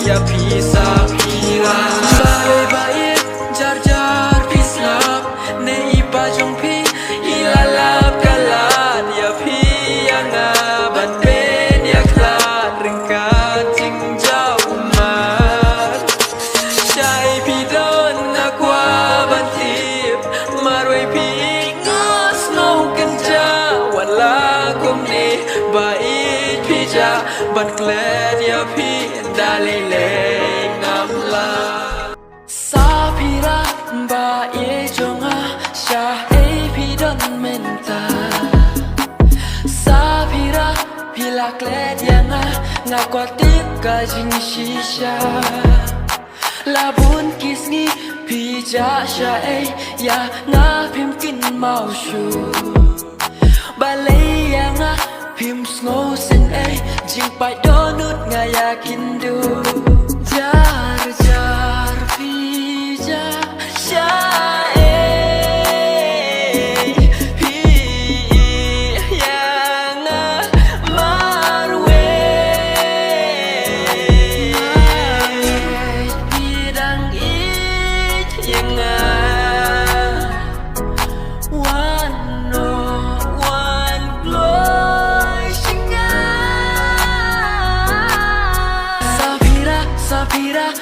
ya pisapira baik jar pislap nei pajong pi ilalap kalat ya pi yang aban ben ya klat ringkat jingjau umat syai pi don akwa bantip marwai pi ngos ngau kenja wala kum ni baik pi ja ban klet ya pi dalile ngamla sapira ba ye jonga sha e pi don menta sapira pila klet yanga ngakwatik ka jing shisha labun kisngi pi ja sha e ya nga phim kin mau shu balai yanga phim snow sen e jing pai donut nga yakin du jar pi ja sha e pi yang marwe bidang it yang Sapira,